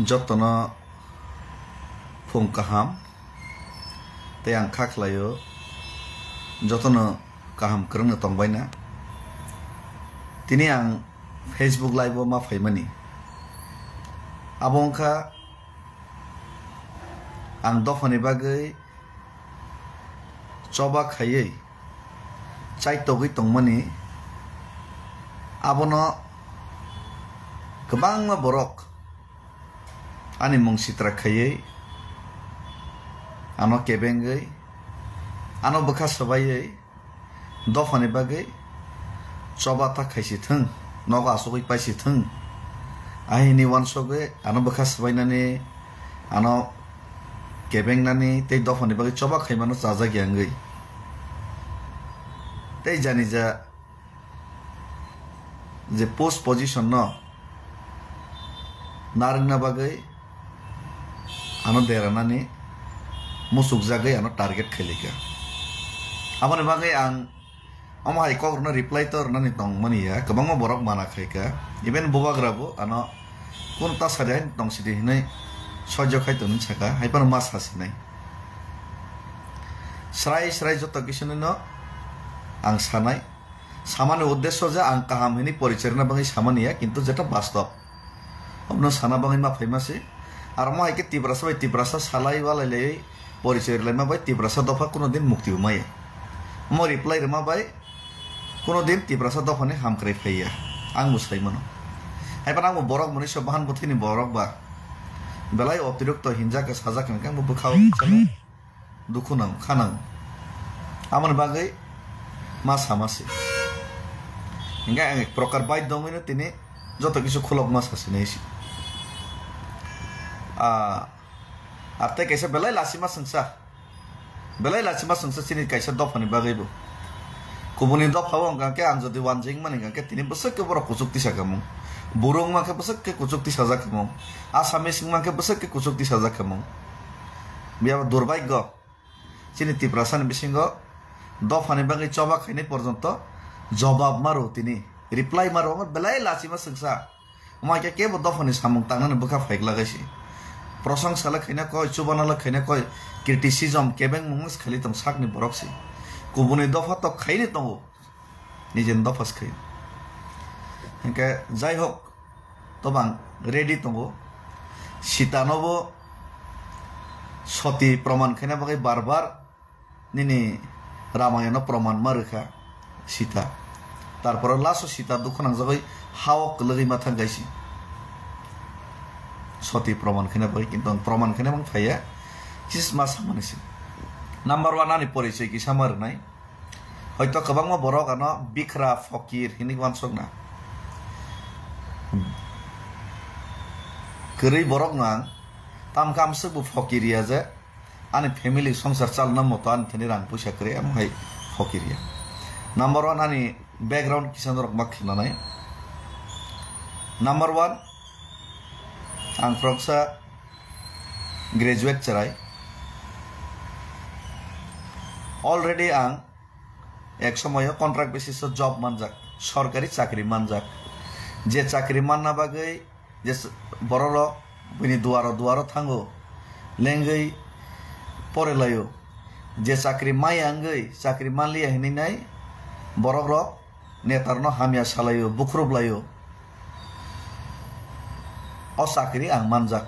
जतन फुं kaham te ang khaklayo जतन kaham krangno tongbaina tini ang Facebook live ma faimani abongkha ang dofani bagai coba khayei chai togui tongmani abono kebangma borok ani mung sitra khayei ano kebengai ano bekas sabayei dofani bagai coba ta khaisi thung noga asugui paisi thung ahini wansoge ano bekas sabainani ano kebengnani tei dofani bagai coba khaimano jaja gyangai tei jani ja je post position no narangna bagai ano deranani musuk jagai ano target khailika amone bagai ang amai kogrno reply tor nani tong mani ya kabangma borok mana khaika even bobagrabo ano kun ta sadai tong sidi hinai sojo khai ton chaka haipan mas hasinai srai joto kisune no ang sanai samane uddesho je ang kaham hini porichorna bangai samaniya kintu jeta bastov apno sana bangai ma famasi ar ma ke tibrasa salai wala le porichor le ma bai tibrasa dofa kono din mukti humai mo reply re ma bai kono din tibrasa dofa ne ham kre phaiya ang musai mano haipan ang borok moni sobahan buthini borok ba belai অতিরিক্ত হিংসা ke saja kan kan bukhau chane dukhunang khanang amon bagai ma samase hinga ek prokar bai domine tini joto kisu khulok mas hasinesi arte kaisa belai lasima sangsa sini kaisa dofani bagai bu kubuni dofau angka ke ang jodi wanjing mani kan ke tini besek ke borok kusukti sagamung burung make besek ke kusukti saja kamong asamis make besek ke kusukti saja kamong biar durbagyo sini tiprasan bisingo dofani bagai coba khaini porjonto jawab maro tini reply maro amar belai lasima sangsa make ke bo dofani samung tangna buka faik lagaisi प्रशंसा लखैना कय चुबाना लखैना कय criticism केबें मुंगस खाली तम साकनि बरकसि गुबुनि दफा तो खाइनि तंगो निजेन दफास खाइ हंके जाय हक तबां रेडी तंगो सीतानबो सती प्रमाण खैना बगै बार निनि रामायण प्रमाण मारखा सीता तारपर लासो सीता दुखनां जगै हावक लगै माथां गाइसि सती प्रमाण खैना बगै किन्तु प्रमाण खैना बं फाया किस मा सामानिसि नम्बर 1 आनि परिचय कि सामारनाय हयतो गोबांमा बरक आनो बिखरा फकीर हिनि वानसकना गरै बरक नां ताम कामसो बु फकीरिया जे आनि फेमिली संसार चालना मतो आनि थनि रां पैसा करे आमहाय फकीरिया नम्बर 1 आनि बैकग्राउंड किसान रक माखिनानाय नम्बर 1 आं फ्रक्सा ग्रेजुएट चराय अलरेडी आं एक समय कन्ट्राक्ट बेसिस जब मानजाक सरकारी चाकरी मानजाक जे चाकरी मानना बागै जे बरल बिनि दुवारो थांगो लेंगै परेलायो जे चाकरी माय आंगै चाकरी मानलिया हिनिनाय बरक रक नेतारनो हामिया सालायो बुख्रुबलायो अ चाकरी आं मानजाक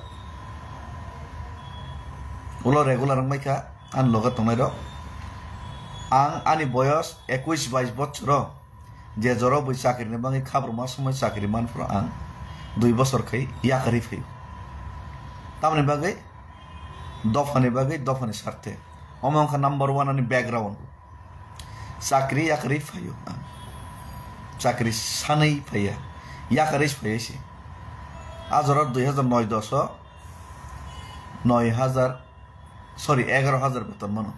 उलो रेगुलार माइखा आन लगा तंनाय र आं आनि बयस 21-22 बछर जे जरो बै चाकरिनि बाङै खाब्रमा समय चाकरि मानफ्रा आं 2 बछर खै याकरि फै तामनि बागै दफानि सारथे अमंखा नम्बर 1 आनि बैकग्राउंड चाकरि याकरि फैयो चाकरि सानै फैया याकरि फैयैसि आजर 11,000 बेतन मनो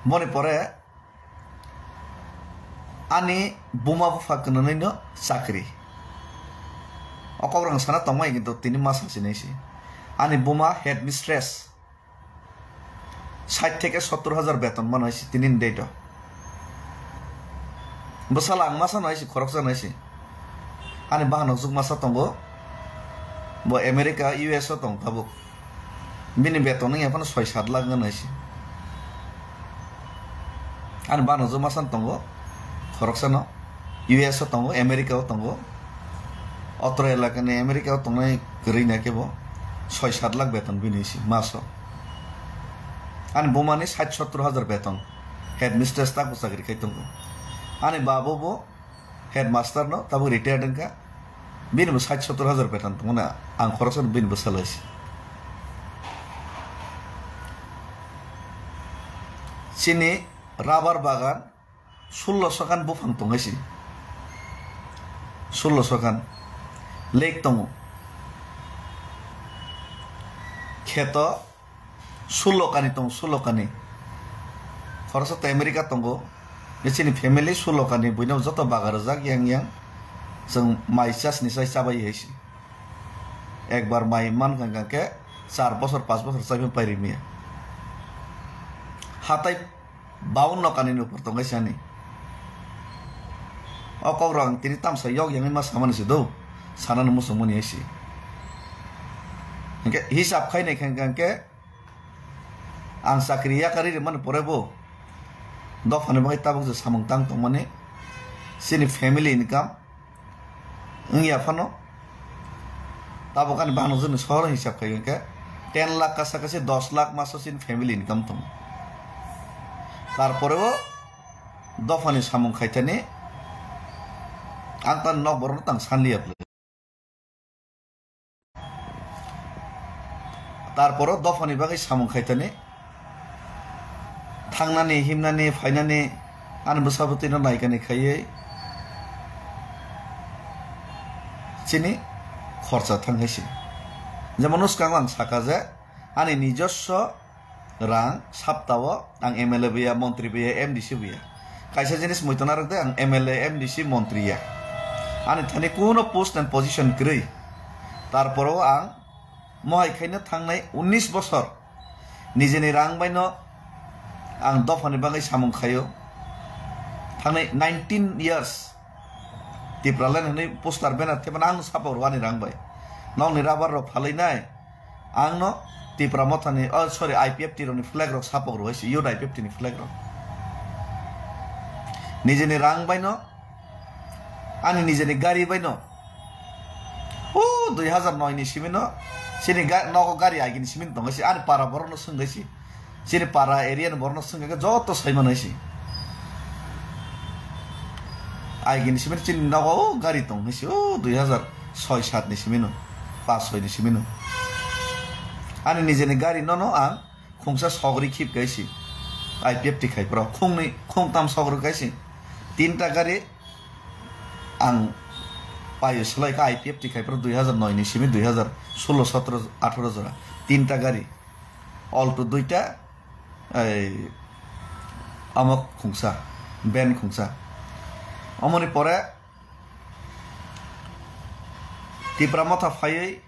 मने परे आनि बुमा बुफाकनैनो चाकरि अकग्रां साना तंमाय किन्तु तिनि मास हासिनायसि आनि बुमा हेड मिस्ट्रेस 60 থেকে 70,000 বেতন মান হইছে তিনিন দেইটো Besala ang masa naisi khoroksa naisi. Ani bahano zuk masa tongo. Bo America US tong tabuk. Bini beton ni apa 6-7 lakh naisi. Ani bahano zuk masa tongo. Khoroksa no. US tongo America tongo. Australia kene America tongo geri na ke bo 6-7 lakh beton bini si maso. Ani bomani 60-70 beton. Headmistress tak usagri kai tongo. Ani babu bo headmaster no tabu retired ka bin bo 60-70 beton tongo na ang khoroksa bin bo salasi. Sini rubber bagan 1600 kan bufang tongo si. 1600 kan lake tongo. Kheto 16 kani tongo 16 kani. Khoroksa ta America tongo. Sini family 16 kani buina joto bagar jak yang जों माइ चास निसाय चाबाय हेसि एक बार माइ मान kan ke 4 বছর 5 বছর চাইবে পাইরি মিয়া হাতাই 52 কানিন উপর তো গাইছানি অকরং তিনি তামসা yok yang ma saman si do sanan mo sumuni hesi ke hisab khainai kan ke ang sakriya kari man porebo dofane bai tabuk samung tang to mane sini family income ya fano tabukan bahano jun shor hisab khai ke 10 lakh কাছাকাছি 10 lakh masosin family income to তারপরেও দফানি সামুং খাইতানি আংতান নক বরন তাং সানলিয়াবলে তারপরেও দফানি বাগै সামুং খাইতানি थांनानै हिमनानै फायनानै आन बसाबतिनो नायगानि खायै চিনি খরচা থাঙ্গাইছি যেমন উস্কাং আং সাকাজে আনি নিজস্ব রাং সপ্তাহ আং এমএলএ বিয়া মন্ত্রী বিয়া এমডিসি বিয়া কাইসা জিনিস মইতনা রাখতে আং এমএলএ এমডিসি মন্ত্রীয়া আনি থানি কোনো পোস্ট এন্ড পজিশন গ্রই তারপরেও আং মহাই খাইনো থাংনাই 19 বছর নিজেনি রাং বাইনো आं दफानि बागै सामुं खायो थांनाय 19 years तिप्रालान हनै पोस्टार बेनार थेबन आं सापर वानि रांबाय नंनि राबार रो फालैनाय आंनो तिप्रा मथानि सॉरी आईपीएफ टिरोनि फ्लैग रो सापर होइसि यो आईपीएफ टिनि फ्लैग रो निजेनि रांबायनो आनि निजेनि गाड़ी बायनो ओ 2009 नि सिमिनो सिनि नगो गाड़ी आगिनि सिमिन दंगसि आनि पारा बरनो संगैसि Sini para area ni borno sungai ke joto saiman aisi. Aigin simen cini nago gari tong nisi oh 2006-7 ni simino pas hoy ni simino. Ani nije ni gari nono ang khongsa sogri khip gaisi. IPF ti khai pro khong tam sogri gaisi. Tinta gari ang payo selai ka IPF ti khai pro 2009 ni simi 2016 17 18 jora. Tinta gari all to duita amok khungsa ben khungsa amoni pore tipra motha phai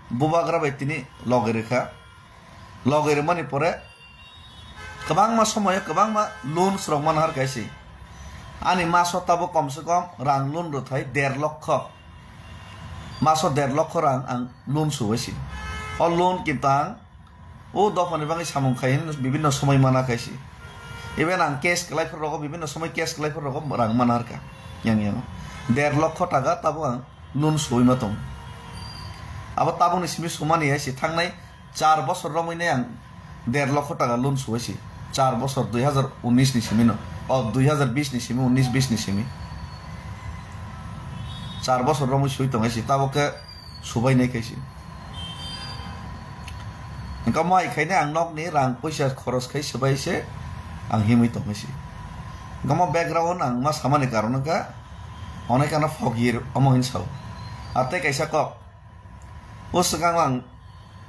bubagra baitini logerekha logere mani pore kabang ma somoy kabang ma loan srogman har kaisi ani maso tabo komse kom rang loan ro thai 1.5 lakh maso 1.5 lakh rang ang loan suwesi o loan kitang ও দফানি বাঙাই সামুং খাইন বিভিন্ন সময় মানা খাইছি even আং case ক্লাইফর রকম বিভিন্ন সময় case ক্লাইফর রকম রাং মানার কা yang 1.5 লক্ষ টাকা তাবো আং নুন সই মাতং আবার তাবো নি সিমি সমানি আইছি থাংনাই 4 বছর রমইনে আং 1.5 লক্ষ টাকা লোন সইছি 4 বছর 2019 নি সিমি ন ও 2020 নি সিমি 19 20 নি সিমি 4 বছর রমই সই তংাইছি তাবোকে সবাই নাই খাইছি Engkau mau ikhainya ang nok ni rang puisa khoros khai sebai se ang himui to mesi. Engkau mau background ang mas sama ni karena ka onek kana fogir omongin sau. Ate kaisa kok. Us sekarang ang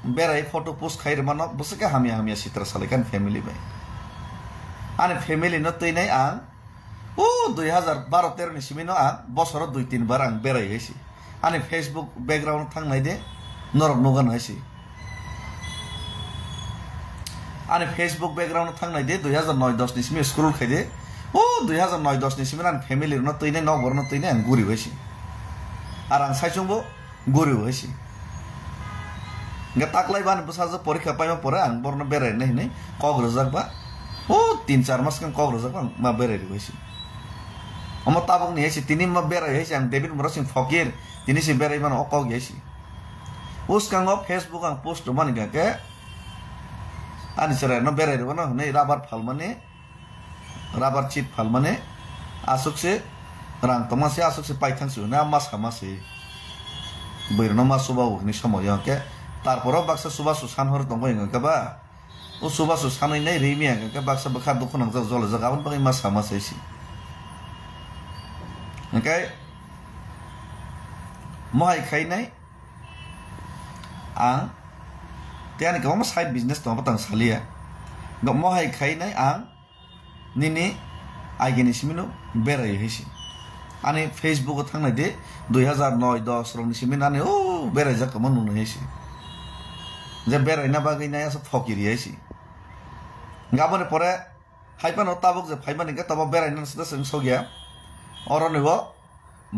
berai foto post khai remano busaka hamia sitra salikan family bai. Ane family no tui nai ang 2012-13 ni simino ang bosoro 2-3 bar ang berai haisi. Ane Facebook background thang nai de norok nogan haisi. Ani Facebook background thang nai de 2009-10 ni simi scroll khai de O 2009-10 ni simen an family no tuine no bor no tuine an guri hoisi ar ang saisungbo guri hoisi nga taklai ban busajo porikha paima pore ang borno berai nei nei kog rojak ba o 3-4 mas kan kog rojak bang ma berai hoisi omo tabok ni hoisi tini ma berai hoisi ang David Morasing Fakir tini si berai man o kog hoisi us kang op Facebook ang post man ga ke ani sere no berai ro no nei rubber phal mane rubber chip phal mane asuk se rang tomase asuk se paithang su na mas hamase boirno mas suba ni samoy ke তারপরও বাক্সা সুবাসু সানহর দङ গবা ও সুবাসু সাनै নাই রেমিয়া কে বাক্সা বখা দুখনং জল জগাবন বাকি মাস হামাসैसि okay महाय खाइनाय आं त्यानि गोबां side business दङ बतां सालिया महाय खाइनाय आं निनि आइगेनि सिमिनो बेराय हैसि आनि फेसबुक थांनाय दे 2009-10 रंनि सिमिनाने ओ बेराय जाकमन नुनो हैसि जे बेरायना बागैनाया सब फकिरि हैसि गाबोने परे हाइपान ताबक जे फाइबानि के तब बेरायना सदा जों सगिया अरनिबो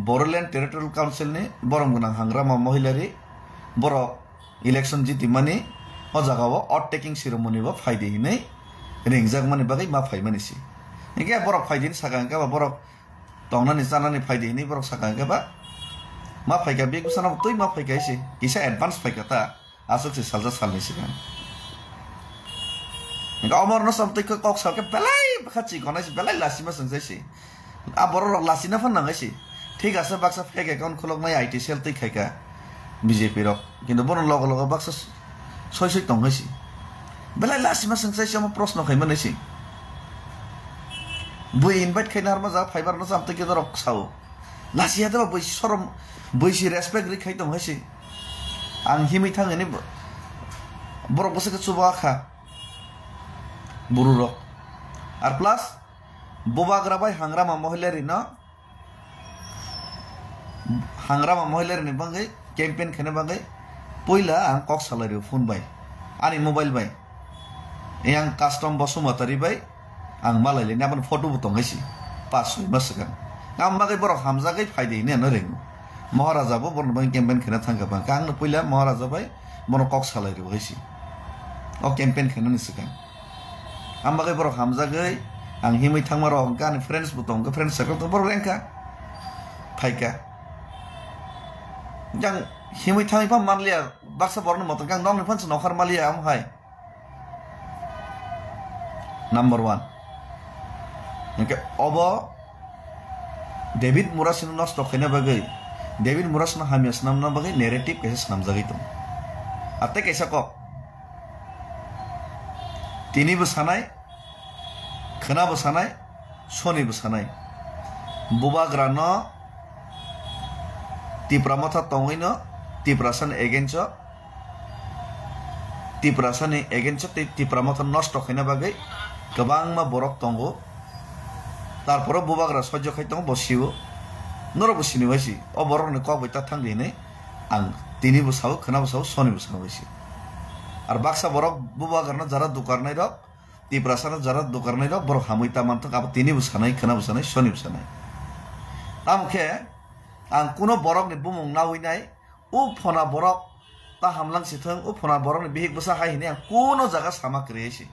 बरलेण्ड टेरिटरियेल काउन्सिल नि बरम गोनां हांग्रामा महिलारि बर इलेक्शन जितिमानि अ जागाव अट टेकिं सेरेमनी बो फाइदि हिनै रिंजाक मानि बागै मा फाइमानिसि इके बर फाइदिनि सागांका बा बर तंनानि जानानि फाइदि हिनै बर सागांका बा मा फाइगा बे गुसाना तै मा फाइगाइसि किसा एडभान्स फाइगाता आसुक से सालजा सालनि सिगां इका अमरनो समतैखो कक सालके बेलाय बखाचि गनाइसि बेलाय लासिमा संजाइसि आ बर रक लासिना फननांगाइसि ठीक आसे बाक्सा फेक एकाउन्ट खुलकनाय आईटी सेल तै खाइका बीजेपी रक किन्तु बन लग लग बाक्सा सय दंगाइसि बेलाय लासिमा संजाइसि हम प्रश्न खाइमानैसि बुइ इनभाइट खाइनार मा जा फाइबारनो समतैखो रक साव लासिया त बुइ सरम बुइसि रेसपेक्ट रि खाइ दंगाइसि आं हिमै थाङैनि बरक बसके चुबाखा बुरुरक आर प्लास बोबाग्राबाय हांग्रामा महिलारि नि बागै कैम्पेन खेने बागै पहिला आं कक सालारि फोन बाय आनि मोबाइल बाय आं कास्टम बसुमतारि बाय आं मालायले नाबन फटो बतंगाइसि 5-6 मास सिगां आं बागै बरक हामजागै फायदि ने न रेंगु महाराजा बो बन बाय कैम्पेन खेने थांगा बां आं पहिला महाराजा बाय बन कक सालारि होइसि ओ कैम्पेन खेने नि सिगां आं बागै बरक हामजागै आं हिमै थांमा र गानि फ्रेन्ड्स बतंग फ्रेन्ड्स सर्कल तो बर रेंका फाइका जां हिमै थाङै फा मानलिया बाक्सा बरनो मत गां नंनि फन्स नखर मालिया आम हाय नंबर 1 ओके अब डेभिड मुरासिनो नष्ट खैना बागै डेभिड मुरासिनो हामियास नामना बागै नेरेटिव कैसे नामजागै दं आते कैसा क तिनिबो सानाय खोनाबो सानाय सनिबो सानाय बुबाग्रानो तिप्रामथा तंगैनो तिप्रासन तिप्रासनि एगेन्स्ट तिप्रामथा नष्ट खैना बागै गोबां मा बरक तंगो तारपर बुबाग्रा सह्य खै तंग बसियो नरबो सिनि बायसि अ बरकनि क बैता थांदि नै आं तिनिबो साव खोनाबो साव सनिबो साव बायसि आर बाक्सा बरक बुबाग्रानो जरा दुकारनाय रक तिप्रासना जरा दुकारनाय रक बरक हामैता मानथक अब तिनिबो सानाय खोनाबो सानाय सनिबो सानाय तामखे आं कुनो बरक नि बुमुं नावैनाय उ फना बरक ता हामलांसिथों उ फना बरक नि बिहिक बसा हायनि आं कुनो जागा सामा क्रिएसि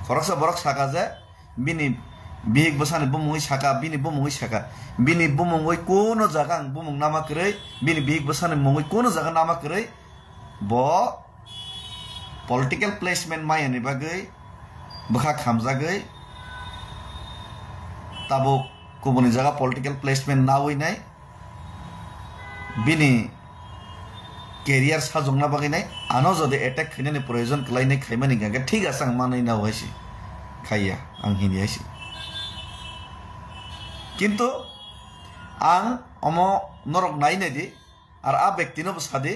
खरसा बरक साका जे बिनि बिहिक बसानि बुमुङै साका बिनि बुमुङै साका बिनि बुमुङै कुनो जागा आं बुमुं नामा क्रै बिनि बिहिक बसानि मुङै कुनो जागा नामा क्रै ब पलिटिकल प्लेसमेन्ट मायनि बागै बखा खामजागै ताबो गुबुननि जागा पलिटिकल प्लेसमेन्ट नावैनाय बिनि केरियार साजंना बागैनाय आनो जदि एटेक खैनानि प्रयोजन खलायनाय खायमानि गागे ठीक आसे आं मानै नावहायसि खाइया आं हिनियासि किन्तु आं अमो नरक नायनायदि आर आ व्यक्तिनो बसादि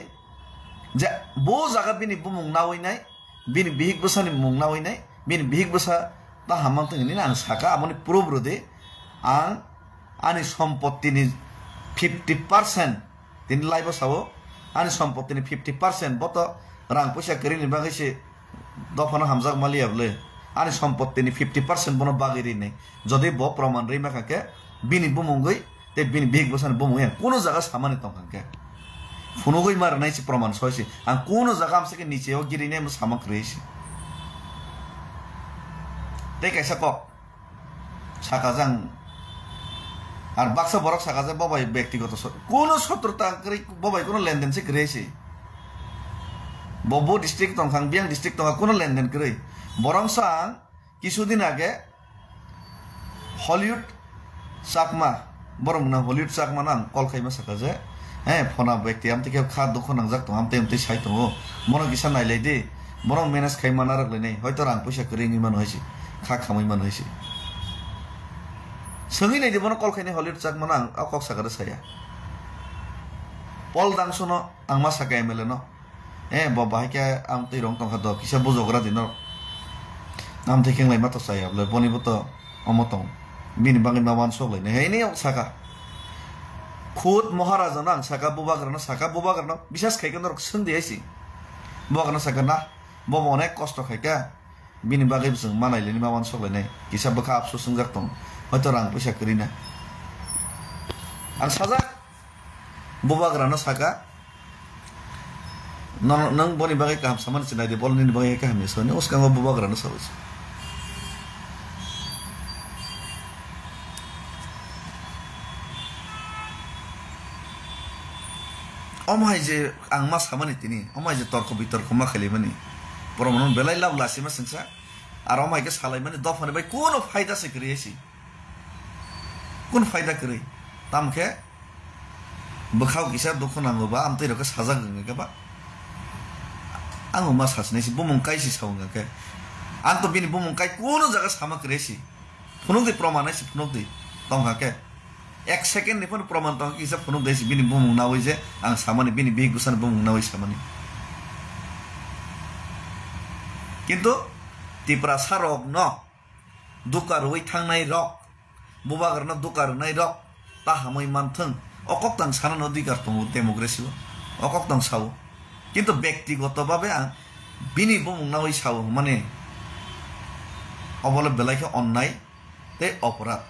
जे बो जागा बिनि बुमुं नावैनाय बिनि बिहिक बसानि मुं नावैनाय बिनि बिहिक बसा ता हामांथोंनि आं साका आमनि प्रुब्रुदि आं आनि सम्पत्तिनि 50% दिन लाइफ सावो आनि सम्पत्तिनि 50% बत रां पैसा करिनि बागैसे दफानो हामजाग मालियाबले ani সম্পত্তিনি 50% bono bagiri nei jodi bo proman rei makake bini bumungoi te bini big bosan bumung en kono jaga samani tongkake funugoi mar nai si proman soisi an kono jaga amse ke niche o giri nei mo samak reisi te kaisa ko sakajang আর বাক্সা বরক সাকাজে বাবাই ব্যক্তিগত কোন শত্রুতা করি বাবাই কোন লেনদেন সে করেছি ববু ডিস্ট্রিক্ট তংখাং বিয়াং ডিস্ট্রিক্ট তংখা কোন লেনদেন করে বরং সাং কিছুদিন আগে হলিউড চাকমা বরং না হলিউড চাকমা না কল খাইমা সাকাজে হ্যাঁ ফোনা ব্যক্তি আমতে কেউ খা দুঃখ নাংজাক তো আমতে আমতে সাই তো মনে কিসা নাইলাই দে বরং ম্যানেজ খাইমা না রাখলে নেই হয়তো রাং পয়সা করে ইমান হয়েছে খা খামাইমান হয়েছে Sengi nih di mana kol kini Hollywood sak mana aku kok sakar saya. Pol dang sono ang mas sakai meleno. Bawa ke am tu irong tong kado kisah bozogra dino. Am tu keng lagi mata saya. Le boni buto omotong. Bini bangin mawan sok le. Ini yang saka. Khud Maharaja nang saka buba karena bisa sekali kan orang sendi aja sih. Buba karena saka nah. Bawa onek kosto kaya. Bini bangin beseng mana le ni mawan sok le nih. Kisah beka absus sengjak tong. হয়তো রাং পয়সা করি না আর সাজা বোবাগ্রানো সাকা নং বনি বাগে কাম সামান চিনাই দে বলনি বাগে কাম সনি ওসকা বোবাগ্রানো সাবস অমাই যে আং মা সামানি তিনি অমাই যে তর্ক বিতর্ক মা খালি মানি পরমন বেলাই লাভ লাসি মা সেনসা আর অমাই কে সালাই মানি দফানে ভাই কোন ফায়দা সে করিয়েছি কোন ফায়দা করে তামকে বখাও কিসা দুঃখ নাঙ্গবা আমতে রকে সাজা গঙ্গা আঙো মা সাসনেছি বুমুংকাইছি সাউঙ্গাকে আং তো বিনি বুমুংকাই কোন জায়গা সামা করেছি ফুনুক দি প্রমাণ আছে ফুনুক দি তংহাকে 1 সেকেন্ড নিফন প্রমাণ তং কিসা ফুনুক দেছি বিনি বুমুং নাওই যে আং সামানি বিনি বি গুসান বুমুং নাওই সামানি কিন্তু তিপ্রা সারক ন দুকার ওই থাংনাই rock buba karena dukar nai rok tahamai mantheng okok tang sanan odikar tongo demokrasi okok tang sawo কিন্তু ব্যক্তিগতভাবে বিনি বমুং নাওই সাও মানে অবলে বেলাইকে অন্যায় তে অপরাধ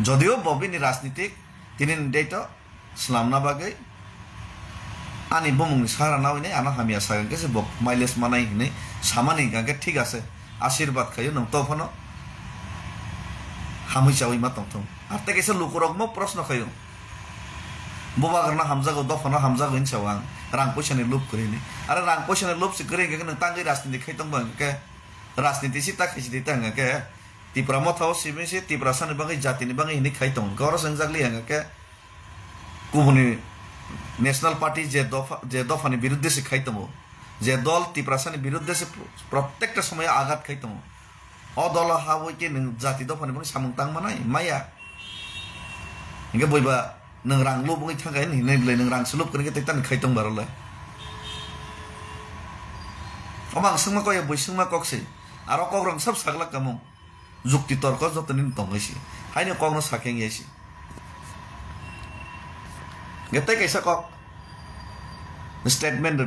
যদিও ববিনি রাজনীতিক তিনি দেইতো ইসলামনা বাগে আনি বমুংনি সারা নাওই নাই আনা হামিয়া সাগাকে সে বক মাইলেস মানাই হিনে সামানি গাকে ঠিক আছে আশীর্বাদ খাইও নং তফনো হামই চাওই মা তং আর তে কেসে লুকুরক মো প্রশ্ন খাইও বুবা করনা হামজাগো দফনা হামজাগো ইন চাওয়াং রাং পয়সানি লুপ করিনি আরে রাং পয়সানি লুপ সে করে গে নং তাঙ্গি রাজনীতি খাইতং বাঙ্গে রাজনীতি সি তা খাইছি দিতাঙ্গে কে তিপ্রা মথাও সিমেসি তিপ্রা সানি বাঙ্গে জাতিনি বাঙ্গে হিনি খাইতং গর সংজাগলি কে কুবনি ন্যাশনাল পার্টি যে দফানি বিরুদ্ধে সে খাইতং যে দল তিপ্রা সানি বিরুদ্ধে সে প্রত্যেকটা সময় আঘাত খাইতং অদল হাবই কে নং জাতি দফানি বাঙ্গে সামুং তাং মানাই মায়া ইংগে বইবা neng rang lup ngi thagai ni nei blai neng rang slup kene ke tan khai tong barolai omang singma ko ya boi singma kok se aro kok rang sab saglak kamung jukti torko jotonin tongaisi haine kok no sakeng yesi gete kaisa kok statement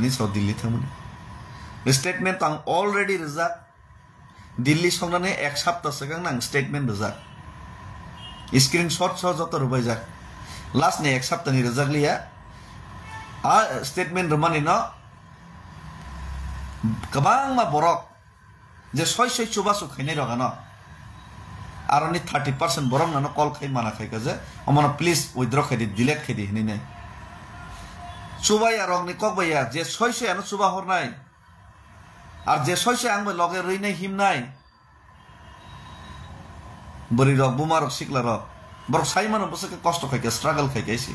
ni so dilli thamuni statement tang already result dilli songnane ek sapta segang nang statement result screenshot so joto rubai jak last ne ek sapta ni result liya a statement romani no kabang ma borok je soi chuba su khainai rogano aroni 30% borok nano call khai mana khai kaje amana please withdraw khai di delete khai di hini nai chuba ya rong ni kok baya je soi ano chuba hor nai ar je soi ang ba loge roi nai him nai bori rok buma rok sikla rok borok sai mano bosake kosto khai ke struggle khai ke si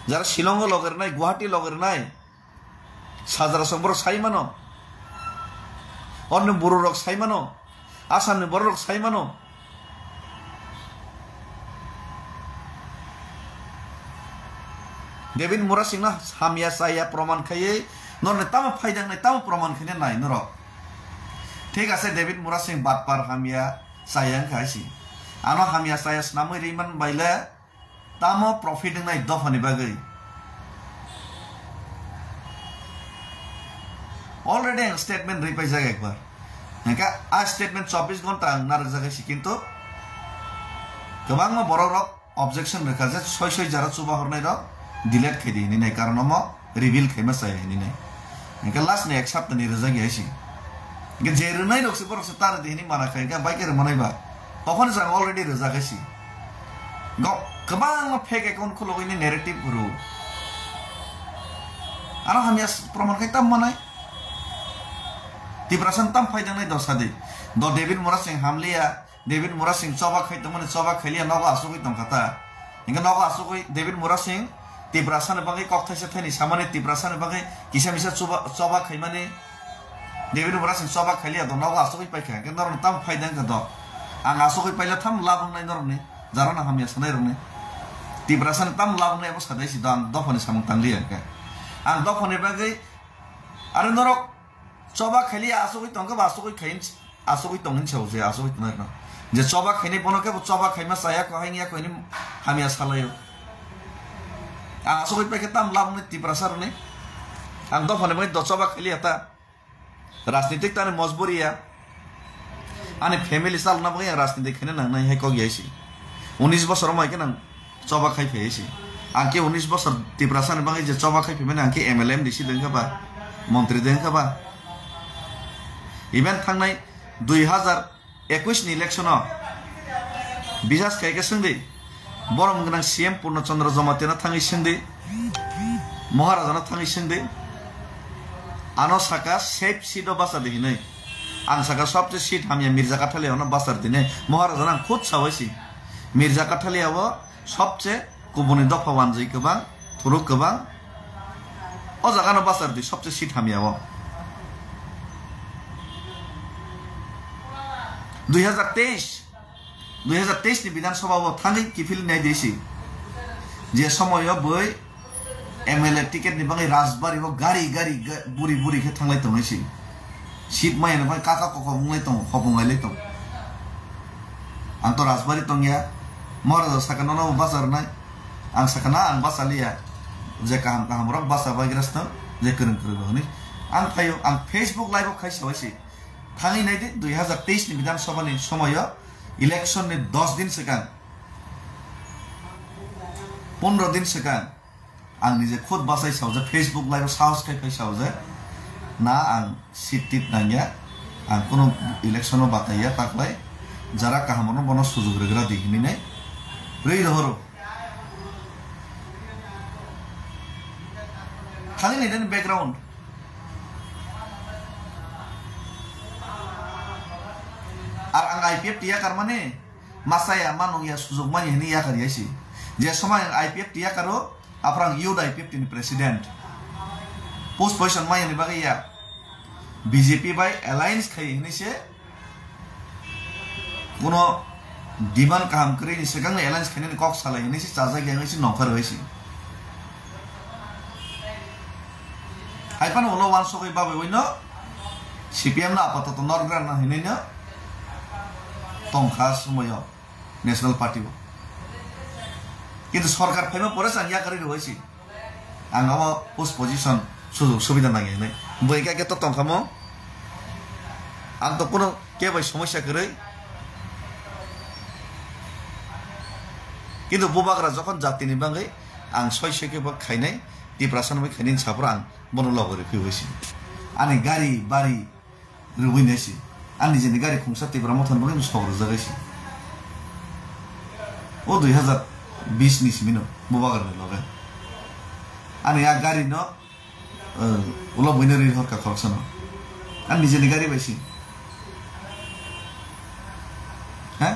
jara Shillong loger nai Guwahati loger nai sajara song borok sai mano onne buru rok sai mano asan ne borok sai mano Devin Murasing na hamia saya proman khaye nonne tama faidang nai tama proman khine nai noro ঠিক আছে David Murasing batpar hamia sayang kaisi ano hamia saya snamoi riman baile tamo profit nai dofani bagai already statement রিপাই যায় একবার একা a statement 24 ঘন্টা নারক জায়গায় কিন্তু गोबां बरक रक ऑब्जेक्शन रखा जे सय जरा चुबा हरनाय रक डिलीट खायदि नि नाय कारण म रिवील खायमा साय नि नाय एका लास्ट ने एक सप्ताह नि रजा गयासि गे जेरनाय रकसे बरकसे तार देनि माना खायगा बाइकेर मनायबा तखन जों अलरेडी रजा गायसि गोबां फेक अकाउंट खुलगैनि नेरेटिव गुरु आरो हामिया प्रमाण खाय ताम मानाय तिब्रासन ताम फायदोंनाय दसादि द डेभिड मोरा सिंह हामलिया डेभिड मोरा सिंह चौबा खाई तो चौबा खाइलिया नगा आसुगै तंखाता इंगा नगा आसुगै डेभिड मोरा सिंह तिब्रासान बागै कक्थाइसे थैनि सामाने तिब्रासान बागै किसा मिसा चौबा खाइ माने डेभिड मोरा सिंह चौबा खाइलिया द नगा आसुगै पाइखा के नरन ताम फायदां का द आं आसुगै पाइला थाम लाबनाय नरने जाराना हामिया सनाय रने तिब्रासान ताम लाबनाय बो सादाइसि द आं दफने सामं तांलिया के आं दफने बागै आरो नरक चौबा खाइलिया आसुगै तंगा आसुगै खाइन आसुगै तंगिन छौजे आसुगै तनायना जे चौबा खाइने बनके चौबा खाइमा साया कहाइनिया कहिनि हामिया सालायो आं आसुगै पाइके ताम लाबने तिब्रासार ने आं दफने मै द चौबा खाइलिया ता राजनीतिक ताने मजबुरिया आने फैमिली साल ना बगे राजनीतिक खने नांनाय है को गयासि 19 बছর मै के नां चौबा खाइ फेयसि आं के 19 बছর तिब्रासार बगे जे चौबा खाइ फेमेन आं के एमएलएम दिसि देंखाबा मन्त्री देंखाबा इवेंट थांनाय 2021 नि इलेक्शन बिजास खायके संदे बरम गनां सीएम पूर्णचंद्र जमातेना थांगै संदे महाराजाना थांगै संदे आनो साका सेफ सीट बासा दिनै आं साका सबसे सीट हामिया मिर्जा काठालियावना बासार दिनै महाराजाना खुद सावैसि मिर्जा काठालियाव सबसे गुबुननि दफा वानजै गोबां थुरुक गोबां अ जागानो बासार दि सबसे सीट हामियाव 2023 नि विधानसभा थांगै किफिल नाय देसि जे समय बै एमएलए टिकेट नि बागै राजबारि गारि गारि बुरि बुरि के थांलाय तंगैसि सीट मायना बाय काका कका बुंलाय तं खबुंगायलाय तं आं तो राजबारि तंगिया महाराजा साकाना न बाजार नाय आं साकाना आं बासालिया जे काहाम काहाम रक बासा बायग्रास्त जे करन करगोनि आं फायो आं फेसबुक लाइव खायसावैसि थांगै नायदे 2023 नि विधानसभा नि समय इलेक्शन नि 10 दिन सिगां 15 दिन सिगां आं निजे खुद बासाय सावजे फेसबुक लाइव साहस खाय सावजे ना आं सीट टिट नांगिया आं कोनो इलेक्शन बाताया ताकलाय जरा काहामनो बनो सुजुग रेग्रा दिखिनि नै रै रहरो थांगै नायदे बैकग्राउंड আর আং আইপিএফ টিয়া কারমানে মাসায়া মানংয়া সুযোগ মানি হেনি ইয়া কারিয়াসি যে সময় আইপিএফ টিয়া কারো আফরাং ইউড আইপিএফ টিনি প্রেসিডেন্ট পোস্ট পজিশন মাইনি বাগে ইয়া বিজেপি বাই অ্যালায়েন্স খাই হেনিসে কোনো ডিমান্ড কাম করেনি সেখানে অ্যালায়েন্স খাইনি কক সালাই হেনিসে চাজা গেংসি নফার হইছি আইপান ওলো ওয়ান সগৈ বাবে ওইনো সিপিএম না আপাতত নরগ্রান না হেনিনা तंखा समय नेशनल पार्टी किन्तु सरकार फैमा परे आं या करि रहिसि आं अब पोस्ट पोजिशन सुजुग सुविधा नागे नै बैका के तो तंखामो आं तो कोनो के भाई समस्या करे किन्तु बुबाग्रा जखन जातिनि बागै आं सय के खाइनाय तिब्रासान बै खाइनि साफोर आं बनो लगरे फैबायसि आनि गारि बारि रुबैनायसि आंनि जेनि गारि खुंसा तिब्रा मथन बगे सग्र जागायसि ओ 2020 नि सिमिनो बुबागारनि लगे आनि आ गारि न उला बइनरि हरका खरसन आंनि जेनि गारि बायसि हैं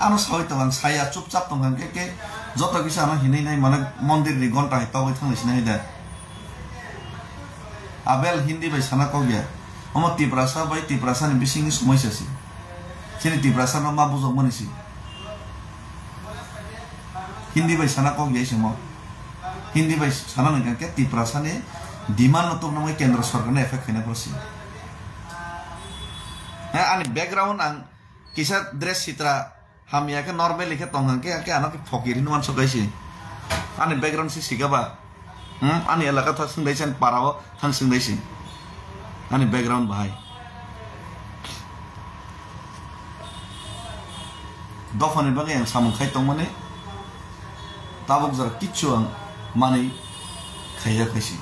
आनो सहित आं साया चुपचाप तंगां के जत किसा आनो हिनै नाय माने मन्दिर नि घंटा हितावै थांनोसि नाय दा आबेल हिन्दी बाय साना को गया अमा तिब्रासा बाय तिब्रासा नि बिसिंनि समयसासि सेनि तिब्रासा मा बुजो मनिसि हिन्दी बाय साना को गया सम हिन्दी बाय साना न के तिब्रासा ने डिमान्ड तो नमै केन्द्र सरकार ने एफेक्ट खैना परसि है आनि बैकग्राउंड आं किसा ड्रेस चित्रा हामिया के नॉर्मल लिखे तंगां के आनो के फकीरि नुमान सगायसि आनि बैकग्राउंड सि सिगाबा आनि एलाका था संदैसन पाराव थां संदैसि ani background bahai dofani bagi yang samung khai tongmane tabuk jar kichu ang mani khaya khaisi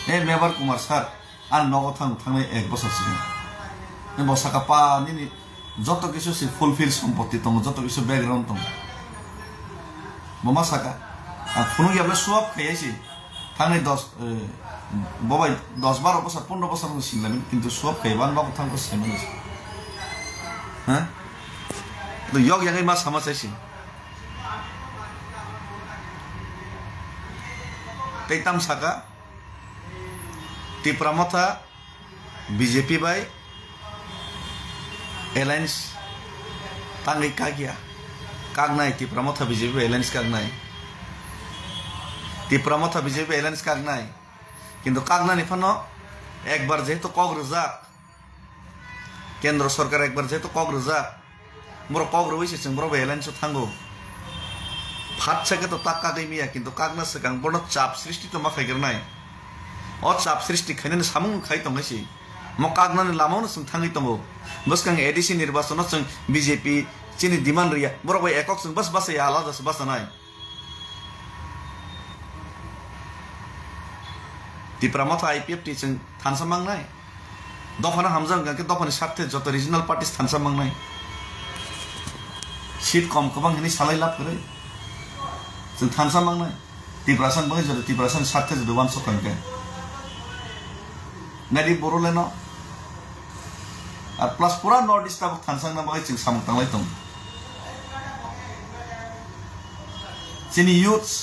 mebar kumar sir an nogo thangnai 1 বছর sigan nebo sakapa nini joto kisu si fulfill সম্পত্তি tong joto kisu background tong mama saka phunu yable suap khayasi thangnai 10 bobai 10-12 বছর 15 বছর singlamin kintu suap khayban ba thang ko seman ha to yok yang ma sama saisi teitam saka tipramotha BJP by alliance tangai kagia kagnai tipramotha BJP alliance kagnai tipramotha BJP alliance kagnai কিন্তু কাগনানি Fanon একবার যেহেতু কগ্রজাক কেন্দ্র সরকার একবার যেহেতু কগ্রজাক মোর কগ্র হইছে মোর alliance থাঙ্গো ফাট থেকে তো টাকা গইমিয়া কিন্তু কাগনা সেকাং বড় চাপ সৃষ্টি তো মাখাইগের নাই অ চাপ সৃষ্টি খাইনে সামুং খাই তংগাইছি ম কাগনানি লামাউনো সং থাঙ্গি তংগো বসকাং এডিসি নির্বাচন সং বিজেপি চিনি ডিমান্ড রিয়া বড় ভাই একক সং বস বাসে আলাদা বাসা নাই tipramotha IPF ti chung thansamang nai dofana hamjang ga ke dofani sathe joto regional parties thansamang nai seat kom kobang hini salai lap kore chung thansamang nai tiprasan bang joto tiprasan sathe joto wan so kan ke nadi boroleno ar plus pura north east tab thansang na bagai chung samung tanglai tong chini youths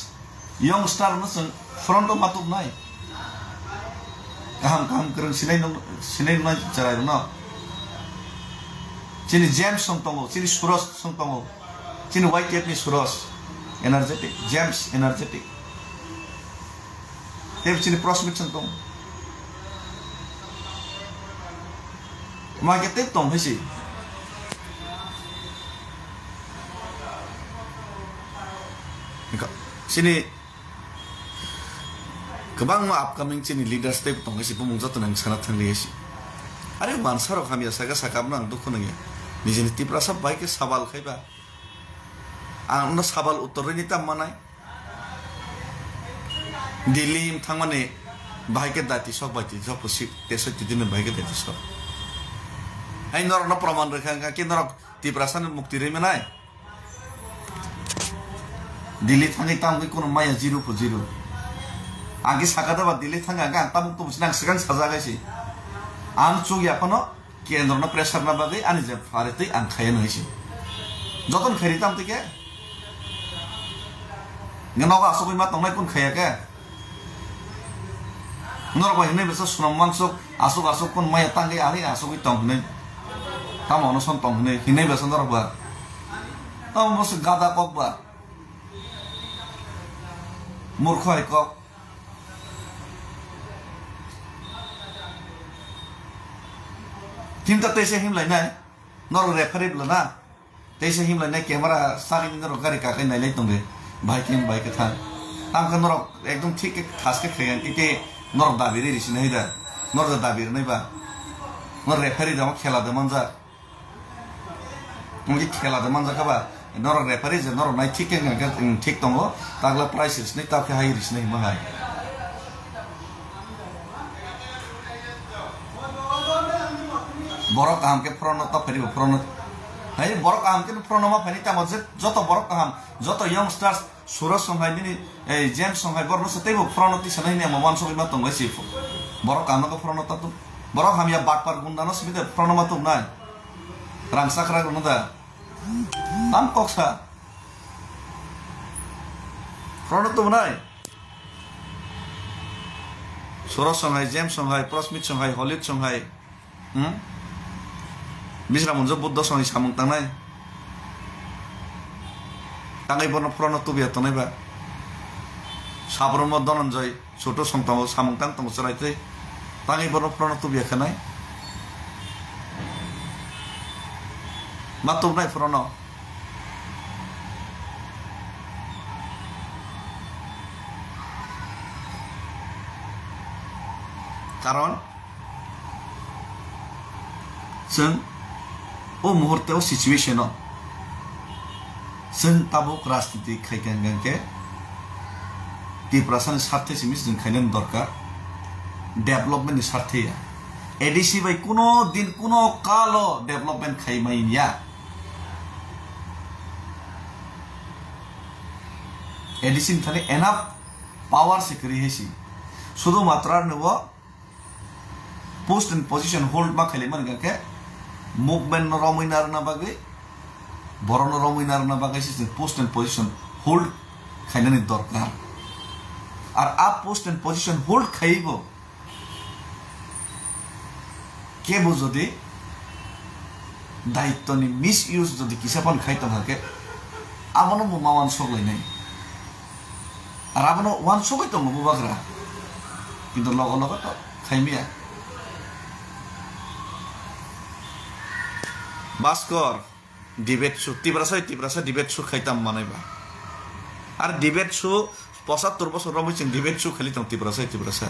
young star no chung front of matup nai kaham kereng sinai nai jarai no chini James song tongo chini Suros song tongo chini YTF ni Suros energetic James energetic tep chini Prosmit song tongo ma ke tep tong hisi sini kebang ma upcoming chini leaders tep tong isi pumung joto nang sana thangli isi are mansaro khamia saga sakam nang dukhu nang nijini tiprasa bai ke sabal khaiba ang no sabal uttor ni tam manai dilim thangmane bai ke dati sok bati jopo sip teso tidin bai ke dati sok ai nor no praman rekha ka ke nor tiprasa ni mukti re menai dili thangi tam ke kono maya 0.0 आगे साकादा बा दिल्ली थांगा गा तामुक तो बुसनां सिगां साजागायसि आं चुगिया फनो केन्द्र न pressure ना बागै आनि जे फारेतै आं खायन हइसि जतन खैरि ताम तिके नगा असबै मा तंनाय कोन खाया के नरबा हिने बेसा सुनाम मांसक आसुक कोन माया तांगै आरि आसुकै तंगनै ताम अनसन तंगनै हिने बेसा नरबा ताम बस गादा ककबा मूर्ख है कक Tinta tese him lai nai nor referee blana tese him lai nai camera sari nor gari ka kai nai lai tongge bhai kim bhai ka tha tam ka nor ekdom thik ke khas ke khayan ke nor dabi ri ris nai da nor da dabi nai ba nor referee da khela da manja ngi khela da manja ka ba nor referee je nor nai thik ke ga thik tongo tagla price ris nai ta ke hai ris nai ma hai borok kaham ke prono ta pheri prono hai borok kaham ke prono ma pheri ta mose joto borok kaham joto youngsters Suros songhai ni James songhai borno se tebo prono ti sanai ne mawan so ma tong si borok kaham ka prono ta tu borok ham ya batpar gunda no smite prono ma tu nai rang sakra gunda da tam koksa prono tu nai Suros songhai James songhai Prosmit songhai Holid songhai Bisra munjo buddha songi samung tangnai tangai bono prono tu biya tonai ba sabromo donanjoy choto songtamo samung tang tong saraite tangai bono prono tu biya khanai matum nai prono কারণ जों ओ मुहूर्ते situation जों Tabuk राजनीति खायगोन के त्रिपुरासानि स्वार्थे सिमिस जों खायनो दरकार development स्वार्थे ADC bye कोनो दिन कोनो कालो डेभलपमेन्ट खायमाइया एडिसी थाने एनाफ पावर से करी हेसी शुद्ध मात्रा नुवा पोस्ट एंड पोजीशन होल्ड मा खाले मन के मुभमेन्ट रमिनार ना बागै बरन रमिनार ना बागै से पोस्ट एंड पोजीशन होल्ड खायनानि दरकार और आप पोस्ट एंड पोजीशन होल्ड खाइबो केबो जदि दायित्वनि मिस यूज जदि किसापन खायता थाके आबनो मावान सगलायनाय और आबनो वान सगाय दङ बुबाग्रा किन्तु लग लग तो खायमिया भास्कर डिबेट शो तिब्रासा डिबेट शो खायताम मानायबा और डिबेट शो 75 बছর रमिचों डिबेट शो खाली तिब्रासा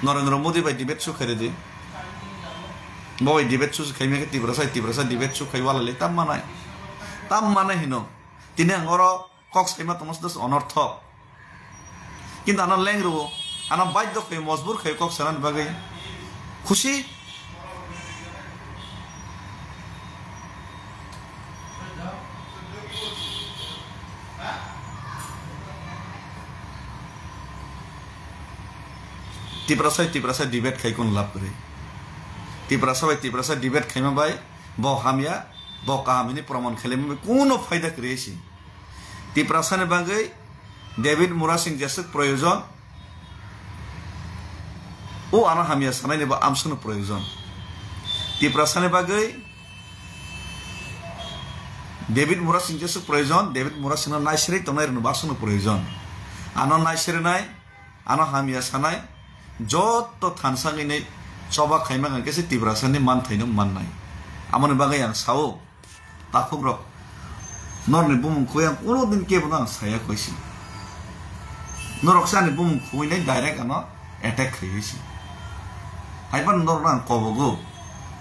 नरेंद्र मोदी बाय डिबेट शो खायदे दे बय डिबेट शो खायमे तिब्रासा डिबेट शो खायवालाले ताम मानाय हिनो तिने अंगरो कक्स खायमा तमस दस अनर्थ किन्तु आना लेंग्रो आना बाध्य खाय मजबूर खाय कक्स सानान बागै खुशी तिब्रासा डिबेट खाई कोन लाभ करे तिब्रासा डिबेट खाइमा बाय ब हामिया ब काहामिनि प्रमाण खाइले कोनो फायदा करेसी तिब्रासानि बागै डेविड मुरा सिंह जैसक प्रयोजन ओ आना हामिया सानायनि बा आमसनो प्रयोजन तिब्रासानि बागै डेविड मुरा सिंह जैसक प्रयोजन डेविड मुरा सिंह नायसरे तनाय रनो बासनो प्रयोजन आना नायसरे नाय आना हामिया सानाय जत थानसाङैनै चबा खाइमा गंकेसे तिब्रासानि मान थाइनो माननाय आमनि बागै आं सावो ताखुग्र नरनि बुमुखौ आं कोनो दिन केबो आं साया कइसि नरकसानि बुमुखौनै डाइरेक्ट आनो अटैक खाइसि हाइबान नरना आं कबगो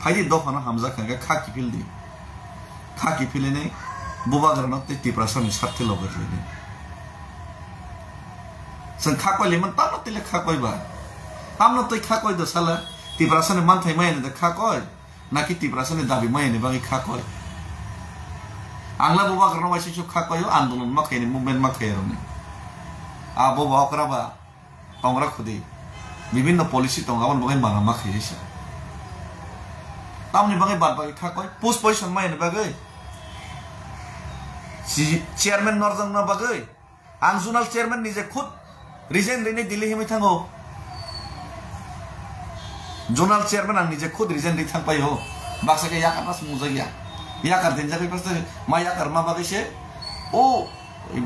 फाइदि दखाना हामजा खांगे खाकी फिलिनै बुबाग्रानो तिब्रासानि सारथे लगरलेनै जों खाकयलिमोन तानो तिले खाकयबा हमनो तो खाकय दो साला तिब्रासानि मानथाय मायने द खाकय नाकि तिब्रासानि दाबि मायने बागै खाकय आंला बुबाग्रानो वाइसि खाकय आन्दोलन माखायनि मुभमेन्ट माखायरने आ बबा अकराबा तंग्रा खुदि विभिन्न पॉलिसी तंगावन बागै माना माखायसि तामनि बागै बात बागै खाकय पोस्ट पोजीशन मायने बागै चेयरमैन नरजंग ना बागै आं जुनाल चेयरमैन निजे खुद रिजाइन रैने दिल्ली हिमै थांगो जोनाल चेयरमैन आं निजे खुद रिजाइन दै थांपाय हो बाक्सा के याकार नास मुजाया याकार देनजा के पास मा याकार मा बागैसे ओ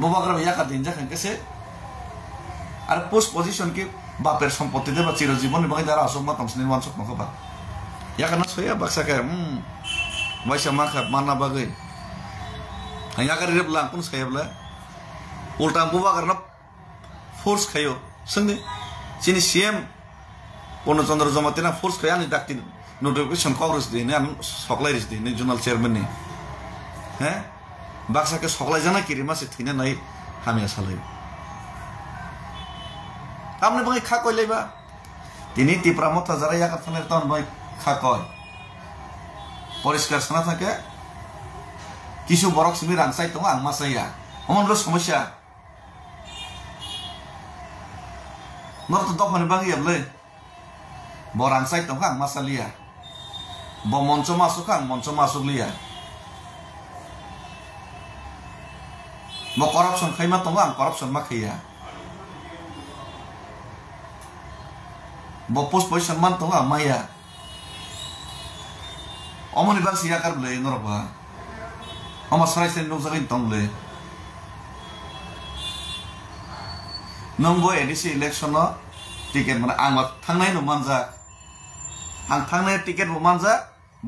बबाग्रा याकार देनजा खांकेसे आरो पोस्ट पोजीशन के बापेर सम्पत्ति दे बा चिरजीवन बागै दारा असमा तमसनि वानसक नखबा याकार नास होया बाक्सा के वाइसा माखा माना बागै याकार रेबला कोन सायबला उल्टा बबाग्रा फोर्स खायो संने चिनि सीएम पूर्णचंद्र जमातीना फोर्स खाया नि डाक्ति नोटिफिकेशन कांग्रेस दिने आं सकलाइरिस दिने जोनाल चेयरमैन नि हैं बाक्सा के सकलाइ जाना किरिमा से थिने नै हामिया सालाय हमने बागै खाकय लेबा तिनि तिप्रा मथा जरा याका थाने तन बाय खाकय परिष्कार सना थाके किसु बरक सिमि रांसाय दङ आं मासाया अमनबो समस्या नर्थ दफानि बागै याबले बरांसाय दङ आं मासालिया ब मञ्च मासुक आं मञ्च मासुक लिया ब करप्शन खाइमा दङ आं करप्शन मा खाया ब पोस्ट पोजीशन मान दङ आं माया अमनि बागै याकार ले नरबा अमा सरायसे नोंजों दंले नंगौ एडिसी इलेक्शन टिकेट माने आं थांनाय न मानजा आं थांनाय टिकेट मानजा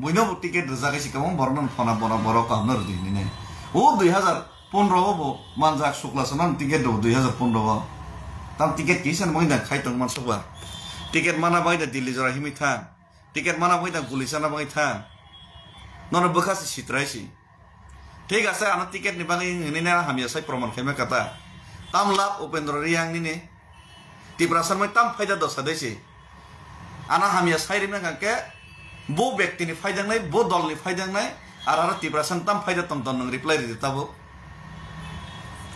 बयनो टिकेट रजागायसि कम बरन फना बना बरो कामनो रदिने ओ 2015 बो मानजा शुक्ला सनन टिकेट दो 2015 tam tiket kisan bang dan khai tong man soba tiket mana bang dan Delhi jora himi thang tiket mana bang dan Gulisana bang thang nono bekas sitrai si ঠিক আছে ana tiket ni bang ini na hamia sai proman kheme kata tam lap Upendra Riang ni ne tiprasan mai tam faida dosa desi ana hamia sai rimna ke bo ব্যক্তি ni faida nai bo dol ni faida nai ara tiprasan tam faida tom ton nang reply di tabo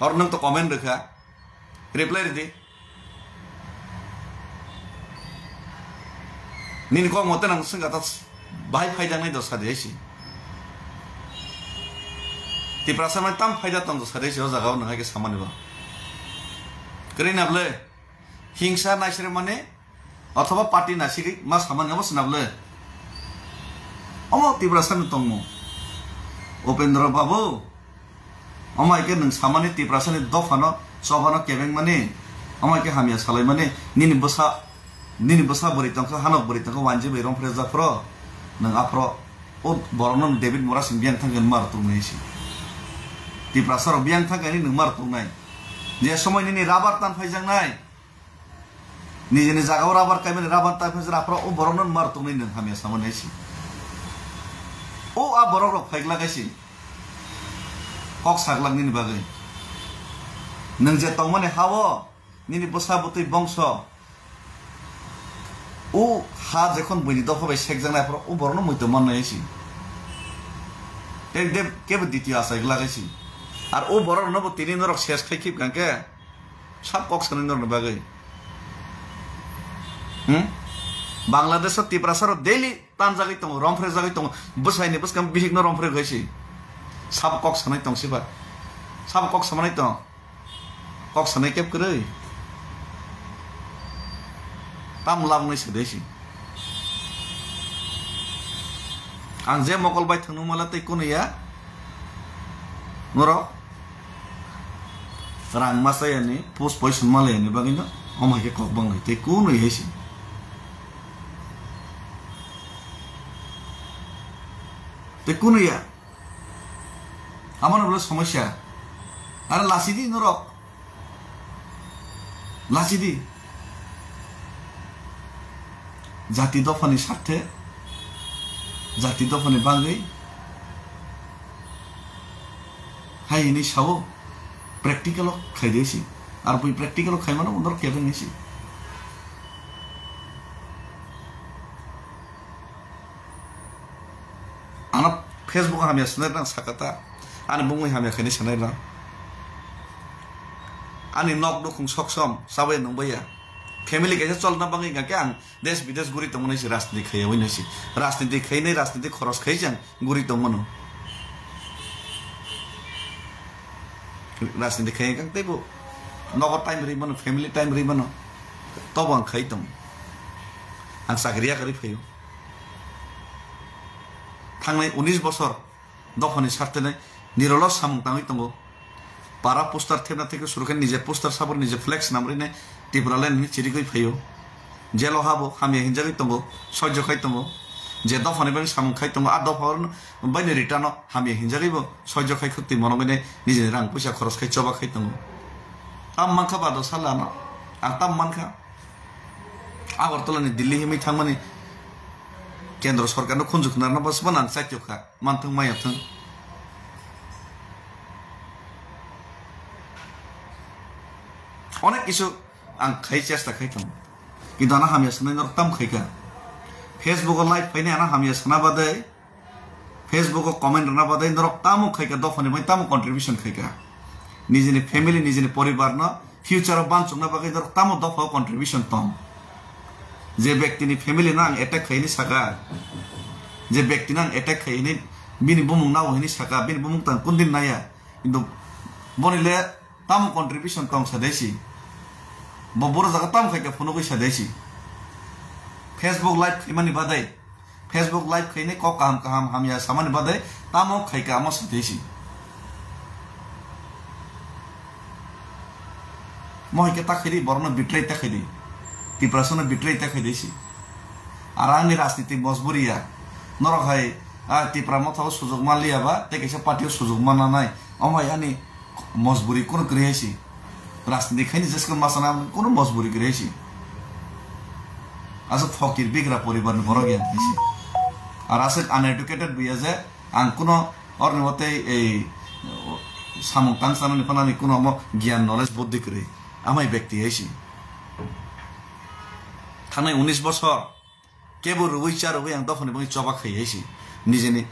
or nang to comment rekha reply di nin ko mote nang sing kata bai faida nai dosa desi tiprasan mai tam faida tom dosa desi o jaga nang ke samani ba krin able hingsa nasire mane অথবা party Nasiri মা সামান gums নাবলে অমো তিপ্রাসান তংমো Upendra বাবু অমাইকে নং সামানি তিপ্রাসানি দফানো সবানো কেবেং মানে অমাইকে হামিয়া সালাই মানে নিনি বসা বরি তংখা হানো বরি তংখা ওয়ানজি বেরম ফ্রেজা ফ্র নং আফ্র ও বরনন David মোরাসিন বিয়াং থাঙ্গেন মার তুংনাইছি তিপ্রাসার বিয়াং থাঙ্গানি নং মার তুংনাই যে সময় নিনি রাবার টান ফাইজাং নাই নিজে জায়গাও রাবার কাইবেন রাবার তাই ফেজরা আপরা ও বরনন মার তুমনি নং হামিয়া সামনাইছি ও আ বরক ফাইগলা গাইছি কক সাগলাং নিনি বাগৈ নং যে তংমানে হাও নিনি বসা বতই বংশ ও হা যখন বইনি দফাবাই সেকজাং আপরা ও বরন মইতো মাননাইছি এক দেব কেবে দ্বিতীয় আসাইগলা গাইছি আর ও বরন নব তিনি নরক শেষ খাইখিব গাঙ্কে সব কক সানি নর বাগৈ বাংলাদেশ তিপ্রাসার ডেইলি টান জাগাই দङ রমফ্রে জাগাই দङ বসাইনি বসকাম বিহিকনো রমফ্রে গইছি সাব কক সানাই দংसिबा সাব কক সামানাই দङ কক সানাই কেপ কरै তাম লাবनै सदैছি आं जे मकलबाय थांनो मला तै कोनैया नर रां मासायानि पोस्ट पयसन मालायानि बागैनो अमाके कक बांगै तै कोनै हैसी দেখুন ইয়া আমার বলে সমস্যা আর লাসিদি নরক লাসিদি জাতি দফানি স্বার্থে জাতি দফানি বাঙ্গৈ হাইনি সাবো প্র্যাকটিক্যাল খাইদেছি আর বই প্র্যাকটিক্যাল খাই মানে ওনার কেবেন নিছি ana Facebook hamia senerna sakata ani bungui hamia khani senerna ani nok do khung soksom sabai nongbai family kaise cholna bangai ga ke ang desh bidesh guri tongmoni si rajniti khaya hoinai si rajniti khainai rajniti khoros khaijang guri tongmono rajniti khaya kang tebo nogo time ri mano family time ri mano tobang khai tong ang sakriya kari phayo थांनाय 19 বছর দফানি স্বার্থে নিরলস সামুং তাঙै दङ पारा पोस्टार थेबना থেকে শুরু করে নিজে পোস্টার সাবর নিজে ফ্লেক্স নামরিনে ত্রিপুরালে নি চিরিগৈ ফাयो जेल हाबो हामिया हिंजागै दङ सह्य खाइ दङ जे दफानि बां सामुं खाइ दङ आ दफार बायने रिटार्न हामिया हिंजागैबो सह्य खाइ खुति मनगैने निजे रां पैसा खरच खाइ चबा खाइ दङ ताम मानखा बादो सालाना आं ताम मानखा आगरतलानि दिल्ली हिमै थांमानि केंद्र सरकार no khunjuk narna basba nang saityoka manthung mayathung onek kisu ang khai chesta khaitam kintu ana hamia sanai nor tam khaika Facebook live paine ana hamia sana badai Facebook comment na badai nor tamu khaika dofani mai tamu contribution khaika nijini family nijini poribar na future ban chungna bagai nor tamu dofa contribution tom যে ব্যক্তি নি family নাং attack খাইনি সাকা যে ব্যক্তি নাং attack খাইনি বিনি বুমুং নাও হইনি সাকা বিনি বুমুং তাং কোনদিন নায়া কিন্তু বনিলে তাম কন্ট্রিবিউশন কম সাদেছি বড় জায়গা তাম খাইকা ফোন কই সাদেছি ফেসবুক লাইভ খাইমানি বাদাই ফেসবুক লাইভ খাইনি ক কাম কাম হামিয়া সামানি বাদাই তাম খাইকা আম সাদেছি মহিকে তাখাইদি বরন বিট্রাই তাখাইদি তিপ্রাসনে বিট্রাই তাখাইদিছি আর আনি রাজনীতি মজবুরিয়া নরখাই তিপ্রা মথাও সুযোগ মালিয়াবা তেকেছে পার্টিও সুযোগ মানা নাই অমাই আনি মজবুরি কোন করিয়াছি রাজনীতি খাইনি যেসকে মাসানা কোনো মজবুরি করে হয়েছি আসলে ফকির বিগ্রা পরিবার বড় জ্ঞান হয়েছি আর আসলে আনএডুকেটেড বিয়া যে আং কোনো অর্ণের মতে এই সামুক টাংসানি ফানানি কোনো আমার জ্ঞান নলেজ বুদ্ধি করে আমায় ব্যক্তি হয়েছি থানায় 19 বছর কেবল উইচার উই আং দফানি বই চবা খাইয়েছি নিজেনি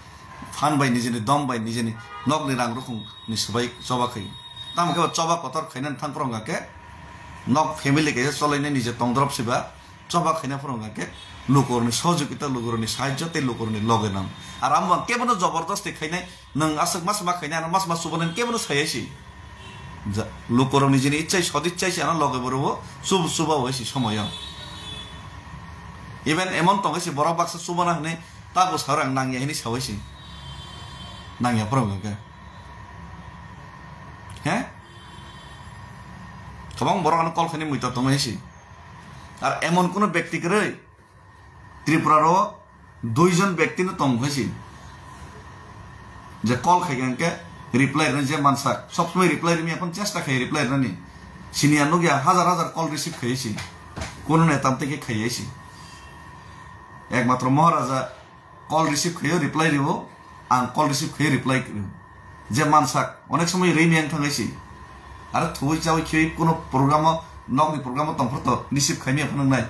ফান বাই নিজেনি দম বাই নিজেনি নগনি রাং রকম নিসবাই চবা খাই তাম কেবল চবা কতর খাইনান থাং ফরঙ্গাকে নগ ফ্যামিলি কে চলাইনে নিজে তংদ্রব সিবা চবা খাইনা ফরঙ্গাকে লোকরনি সহযোগিতা লোকরনি সাহায্যতে লোকরনি লগে নাম আর আম কেবল জবরদস্তি খাইনাই নং আসক মাস মা খাইনা আর মাস মাস সুবনেন কেবল সাইয়েছি লোকরনি নিজেনি ইচ্ছাই সদিচ্ছাইছি আনা লগে বরবো শুভ শুভ হয়েছি সময় ইভেন এমন তংছি বড় বাক্স সুবনা হনে তাগো সারাং নাঙ্গিয়া হিনি সাওয়াইছি নাঙ্গিয়া ফরঙ্গাকে হ্যাঁ গোबां বড় কল খানি মুইতা তমাইছি আর এমন কোন ব্যক্তি করে ত্রিপুরারও 2 জন ব্যক্তি ন তং হইছি যে কল খাইগানকে রিপ্লাই রে যে মানসা সবসময় রিপ্লাই রে মি এখন চেষ্টা খাই রিপ্লাই রে নি সিনিয়া নুগিয়া হাজার হাজার কল রিসিভ খাইছি কোন নেতাম থেকে খাইছি একমাত্র মহারাজা কল রিসিভ খাইও রিপ্লাই দিব আং কল রিসিভ খাই রিপ্লাই করিও যে মানসা অনেক সময় রেমিয়াং থাঙ্গাইছি আর থুই চাওই খেয়ে কোনো প্রোগ্রাম নগনি প্রোগ্রাম তংফরত রিসিভ খাইমি এখন নাই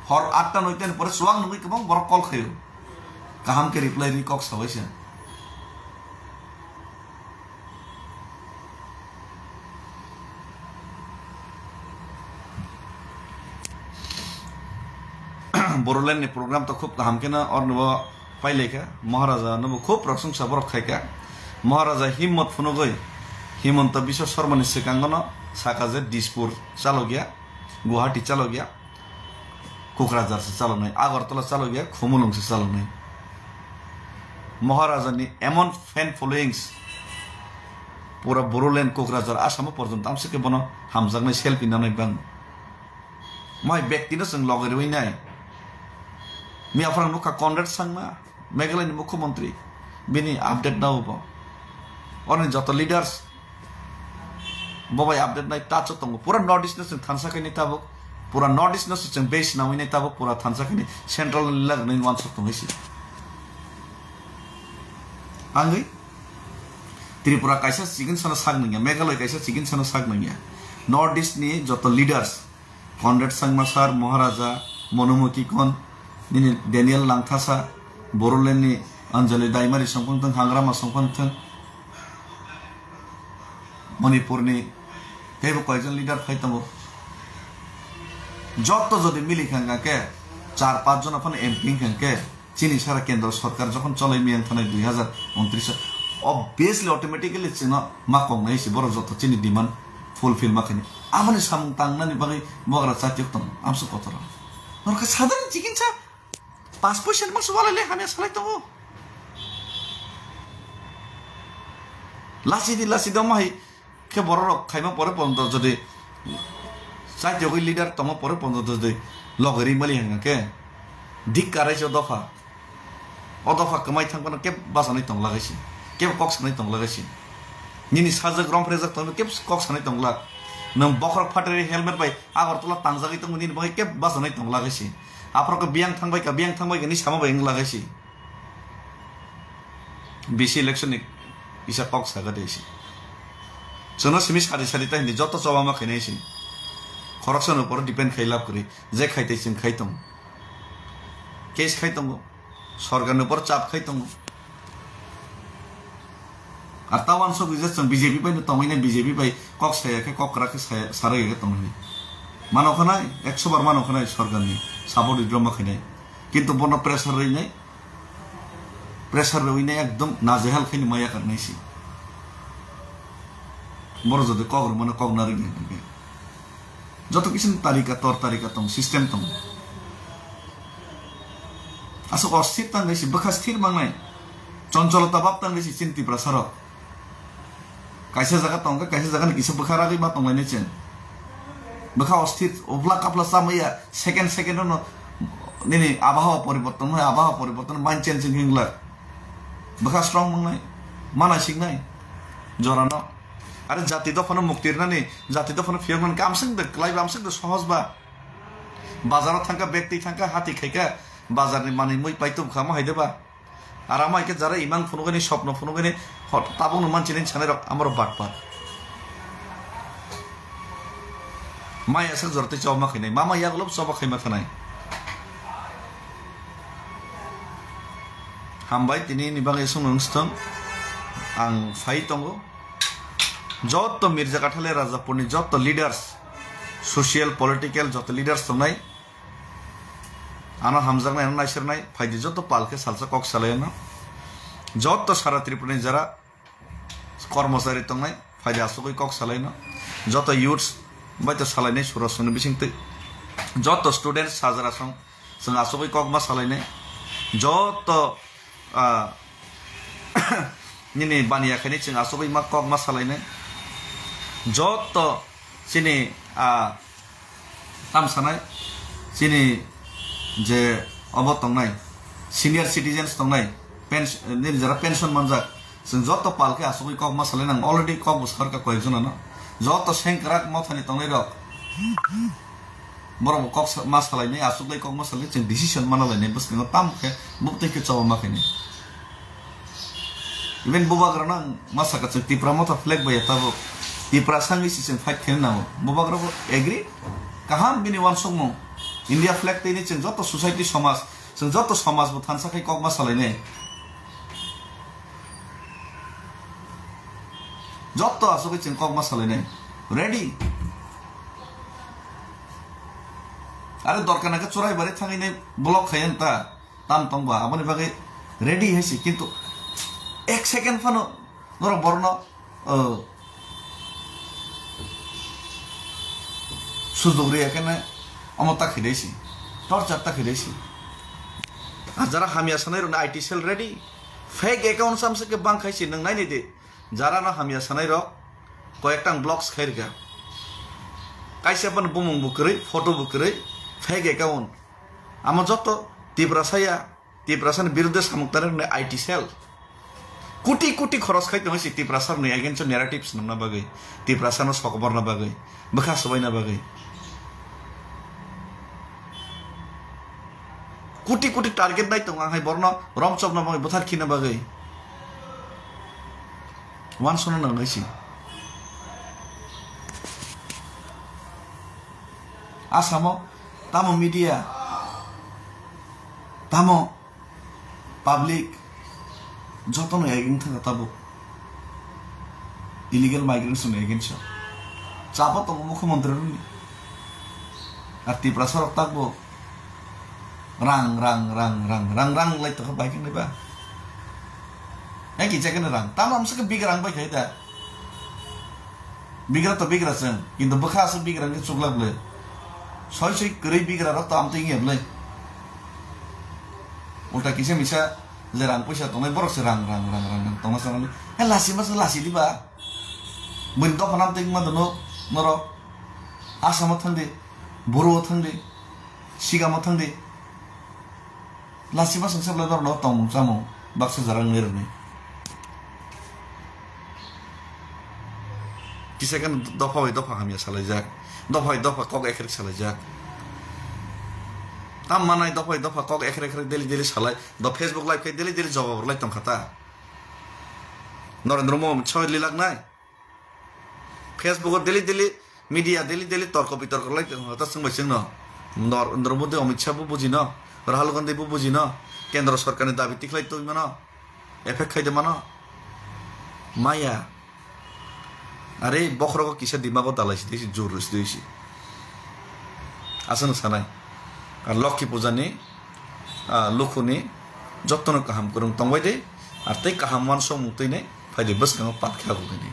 হর 8টা 9টার পরে সোয়াং নুই গোबां বড় কল খাইও কাহাম কে রিপ্লাই রি কক সাওয়াইছে बोरोलैंड ने प्रोग्राम तो खूब काम के ना और नवा पाइले का महाराजा नवा खूब प्रशंसा बरफ खाई का महाराजा हिम्मत फुनो गई हिमंत विश्व शर्मा ने सिकांगना साकाजे दिसपुर चालो गया गुवाहाटी चालो गया कोकराझार से चालो नहीं आगरतला चालो गया खुमुलुंग से चालो नहीं महाराजा ने एमन फैन फॉलोइंग्स पूरा बोरोलैंड कोकराझार आसाम पर्यंत आमसे के बनो हामजाग ने सेल्फी ना नहीं बंग माय व्यक्ति न संग लगे रही नहीं मी अपना नुका कॉन्ट्रैक्ट संग में मेघालय मुख्यमंत्री बिनी अपडेट ना हो और जत लीडर्स बबाई अपडेट नहीं ताचो तंगो पूरा नॉर्थ ईस्ट ने थानसा के नेता बो पूरा नॉर्थ ईस्ट ने से बेस ना हुई नेता बो पूरा थानसा के सेंट्रल लग नहीं वन सकतो होइसी आंगई त्रिपुरा कैसा चिकन सना साग नहीं है मेघालय कैसा चिकन सना साग नहीं है नॉर्थ ईस्ट ने जत लीडर्स कॉन्ट्रैक्ट संग सर महाराजा मनोमुखी कौन निनी डेनियल लांथासा बोरोलैंड नि अंजलि दाइमारी संपंथन हांग्रामा संपंथन मणिपुर नि केबो कयजन लीडर फाइतमो जत जदि मिली खांगा के 4-5 जन अपन एमपी खांके चीनी सारा केंद्र सरकार जखन चलै मियां थानाय 2029 obviously automatically चिनो मा कंगनाय सि बरो जत चीनी डिमांड फुलफिल माखनि आमनि सामं तांगनानि बागै मगरा चातिक तम आमसो कतरा नरका साधारण चिकित्सा 5% मा सुवालाले हामी सलाइ त हो लासि दमाइ के बरो खाइमा परे पन्द जदि चातिक लिडार तम परे पन्द जदि लगरि मलि हंगा के दिक कराइसो दफा अ दफा कमाइ थांबन के बासानै तंग लागाइसि के कक्स नै तंग लागाइसि निनि साजक रम फ्रेजक तंग के कक्स नै तंग लाग नों बखर फाटरि हेलमेट बाय आगरतला तांजागै तंग निनि बाय के बासानै तंग लागाइसि आफ्रको बियां थांबाय का नि सामा बाय लागाइसि बीसी इलेक्शन नि इसा कक्स हागा देसि जोनो सिमिस खारि सारि ताइनि जत चबामा खैनाइसि करप्शन ऊपर डिपेंड खैलाब करी जे खाइतेसिन खाइतम केस खाइतम सरकार ऊपर चाप खाइतम আর তাওয়ান সব বুঝেছেন বিজেপি পাই তমাইনে বিজেপি পাই কক সায়াকে কক রাখে সারাই গে তমাইনে মানখানায় 100 বার মানখানায় সরকারনি সাপোর্ট ইদ্রমা খাইনাই কিন্তু বন প্রেসার রই নাই একদম নাজেহাল খাইনি মায়া করনাইছি বড় যদি কগর মানে কগনারি গে যত কিছু তালিকা তর তালিকা তম সিস্টেম তম আসো অস্থির তাংনাইছি বখা স্থির মাংনাই চঞ্চলতা বাপ তাংনাইছি চিন্তি প্রসার कैसे जगह तंग कैसे जगह किसे बखारा गई बात तंग लेने चेन बखा अस्थिर ओबला कापला सामया सेकेंड न निनी आबहावा परिवर्तन माइंड चेंजिंग हिंगला बखा स्ट्रांग मंगनाय माना सिंगनाय जराना আরে জাতি দফানো মুক্তির নানি জাতি দফানো ফিয়ারমান কামসিং দে ক্লাইব আমসিং দে সহজ বা বাজারত থাকা ব্যক্তি থাকা হাতি খাইকা বাজারনি মানে মই পাইতো খামা হাইদেবা আর আমাকে যারা ইমান ফোনগানি স্বপ্ন ফোনগানি তাবো মানছি নেই ছানে আমার বাটপার মাই আসে জরতে চাওমা খাইনাই মামা ইয়াগুলো সবা খাইমা খানাই হামবাই তিনি নিবাং এসং নংস্থং আং ফাই তঙ্গো যত মির্জা কাঠালে রাজাপুরনি যত লিডার্স সোশিয়াল পলিটিক্যাল যত লিডার্স তংনাই আনা হামজাংনাই আনা নাইসেরনাই ফাইদি যত পালকে সালসা কক সালায়না যত সারা ত্রিপুরানি যারা কর্মচারী তংনাই ফাইদি আসুকই কক সালায়না যত ইউথস বাইতো সালাयनाय सुरसंनि बिसिंतै যত স্টুডেন্টস साजरा सं जों आसुकई ककमा सालायनाय যত निनि बानियाखायनो जों आसुकई मा ककमा सालायनाय যত सिनि तामसानाय सिनि जे अब तंनाय सिनियर सिटिजेन्स तंनाय पेन्सन जरा पेन्सन मोनजाक जों যত पालके आसुकई ककमा सालायनां अलरेडि कक सरकार कयजनानो যত सेंक्राक माथानि तंनाय रक बरं कक मा सालायनाय आसुकई कक मा सालायनाय जों डिसिसन माना लायनाय बस्किनो तामखे बुकतैके चाव माखैनाय इभेन बुबाग्राना मासाका जों तिप्रा मथा फ्लेग बाय ताबो तिप्रा सांगि सिजन फाइट खेल नामो बुबाग्राबो एग्री काहाम बिनि वान संमो इंडिया फ्लेग तैनि जों যত सोसाइटी समाज जों যত समाजबो थानसाखै कक मा सालायनाय যত आसुकई जों कक मा सालायनाय रेडी आरो दरकानाके चुराय बारे थाङैनाय ब्लक खायन्ता ताम तंबा आबनि बागै रेडी हैसि किन्तु एक सेकेन्ड फानो नर बर्न सुजुगरि एखाने अमता खिदैसि टर्चारता खिदैसि जारा हामिया सानाय रन IT cell ready fake account सामसे के बां खायसि नों नायनि दे যারা না হামিয়া সানাই রক কয়েকটা ব্লগস খাইরগা কাইসে আপন বুমুং বুকরে ফটো বুকরে ফেক অ্যাকাউন্ট আমার যত তীব্রাসার বিরুদ্ধে সামুক্তারের আইটি সেল কোটি কোটি খরচ খাইতে হয়েছে তীব্রাসার নে এগেন্স ন্যারেটিভস না বাগৈ তীব্রাসার সকবর না বাগৈ বখা সবাই না বাগৈ কোটি কোটি টার্গেট নাই তো আহাই বর্ণ রমচপ না বাগৈ বথার খিনা বাগৈ wan sono nang ngai si asamo tamo media tamo public jotono egin thanga tabo illegal migrants no egin cha chapa to mukhyamantri ni arti prasarok takbo rang lai to baiking ni ba Yang kita kena rang, tamam sekali big rang baik kita. Big rang tu big rang sen, কিন্তু bekas big rang itu cukup le. Soalnya kiri big rang tu am tinggi le. Ulta kisah misal lerang puasa tu, mereka borok rang, tengah sana le. Lasi mas lasi di ba. Bentuk panam tinggi mana tu noro. Asam matang de, buru matang de, siga matang de. Lasi mas sebelah noro noro tong samo, bakso jarang ngeru ni. Kisah kan dofa hamia salajak, dofa kok ekrik salajak. Tam mana dofa kok ekrik deli salaj, do Facebook live kayak deli jawab berlai tam kata. Narendra Modi coy lilak nai. Facebook deli media deli torko lai atas semua sing no. Narendra Modi Amit Shah bu buji no, Rahul Gandhi bu buji no, Kendra Sarkar ni dabi tiklai tu mana, efek khai de mana, Maya. আরে বখরক কিসে দিমাগো তালাইছি দিছি জোর রইছি দিছি আসন সানাই আর লক্ষ্মী পূজা নি লুখুনি যত্ন কাহাম করুম তংবাই দে আর তাই কাহাম মান সম মুতই নে ফাইদে বস কাম পাত খাবো নি